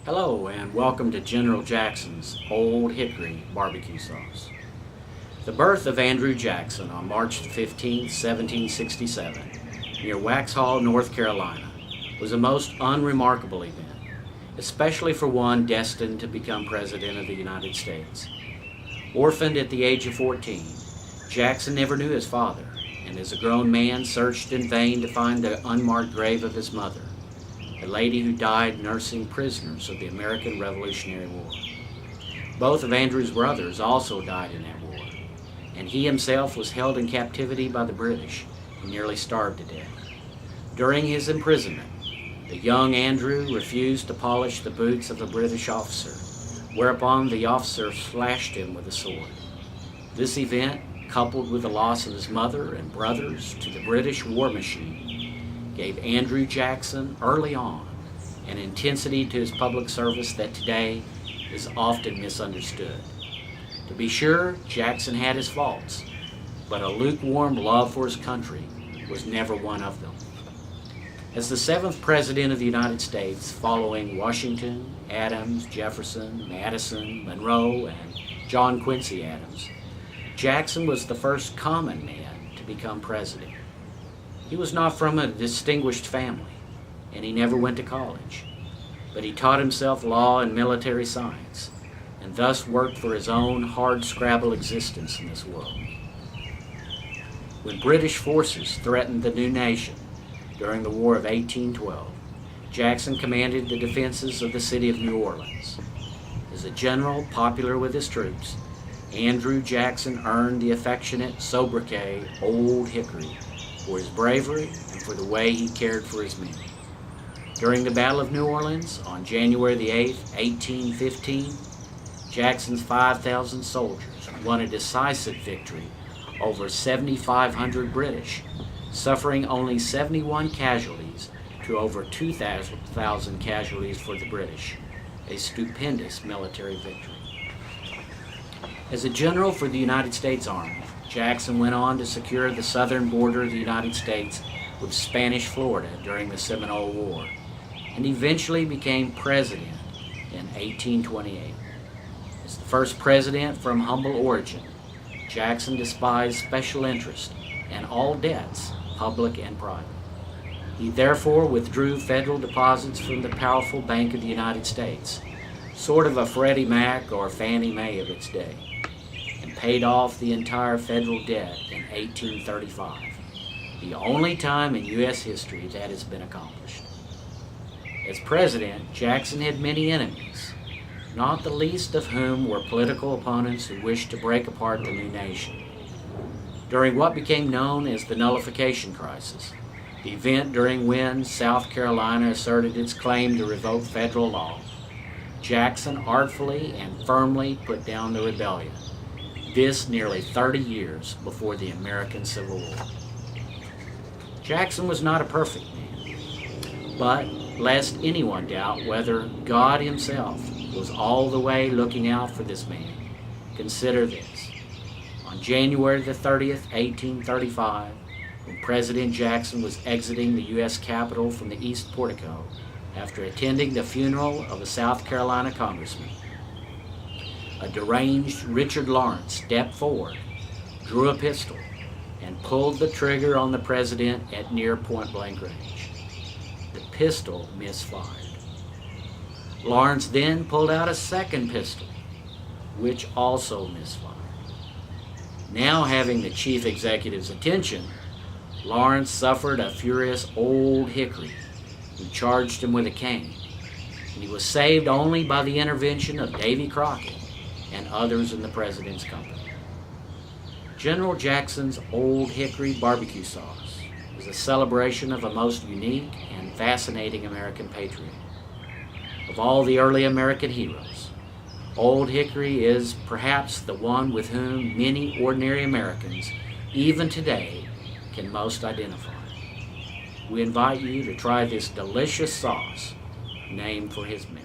Hello and welcome to General Jackson's Old Hickory barbecue sauce. The birth of Andrew Jackson on March 15, 1767, near Waxhaw, North Carolina, was a most unremarkable event, especially for one destined to become President of the United States. Orphaned at the age of 14, Jackson never knew his father, and as a grown man searched in vain to find the unmarked grave of his mother, a lady who died nursing prisoners of the American Revolutionary War. Both of Andrew's brothers also died in that war, and he himself was held in captivity by the British and nearly starved to death. During his imprisonment, the young Andrew refused to polish the boots of a British officer, whereupon the officer slashed him with a sword. This event, coupled with the loss of his mother and brothers to the British war machine, gave Andrew Jackson early on an intensity to his public service that today is often misunderstood. To be sure, Jackson had his faults, but a lukewarm love for his country was never one of them. As the seventh President of the United States, following Washington, Adams, Jefferson, Madison, Monroe, and John Quincy Adams, Jackson was the first common man to become president. He was not from a distinguished family, and he never went to college, but he taught himself law and military science, and thus worked for his own hard-scrabble existence in this world. When British forces threatened the new nation during the War of 1812, Jackson commanded the defenses of the city of New Orleans. As a general popular with his troops, Andrew Jackson earned the affectionate sobriquet Old Hickory for his bravery and for the way he cared for his men. During the Battle of New Orleans on January the 8th, 1815, Jackson's 5,000 soldiers won a decisive victory over 7,500 British, suffering only 71 casualties to over 2,000 casualties for the British, a stupendous military victory. As a general for the United States Army, Jackson went on to secure the southern border of the United States with Spanish Florida during the Seminole War, and eventually became president in 1828. As the first president from humble origin, Jackson despised special interest and all debts, public and private. He therefore withdrew federal deposits from the powerful Bank of the United States, sort of a Freddie Mac or Fannie Mae of its day, and paid off the entire federal debt in 1835, the only time in U.S. history that has been accomplished. As president, Jackson had many enemies, not the least of whom were political opponents who wished to break apart the new nation. During what became known as the Nullification Crisis, the event during when South Carolina asserted its claim to revoke federal law, Jackson artfully and firmly put down the rebellion, this nearly 30 years before the American Civil War. Jackson was not a perfect man, but lest anyone doubt whether God himself was all the way looking out for this man, consider this. On January the 30th, 1835, when President Jackson was exiting the U.S. Capitol from the East Portico after attending the funeral of a South Carolina congressman, a deranged Richard Lawrence stepped forward, drew a pistol, and pulled the trigger on the president at near point-blank range. The pistol misfired. Lawrence then pulled out a second pistol, which also misfired. Now having the chief executive's attention, Lawrence suffered a furious Old Hickory who charged him with a cane, and he was saved only by the intervention of Davy Crockett and others in the president's company. General Jackson's Old Hickory barbecue sauce is a celebration of a most unique and fascinating American patriot. Of all the early American heroes, Old Hickory is perhaps the one with whom many ordinary Americans, even today, can most identify. We invite you to try this delicious sauce named for his memory.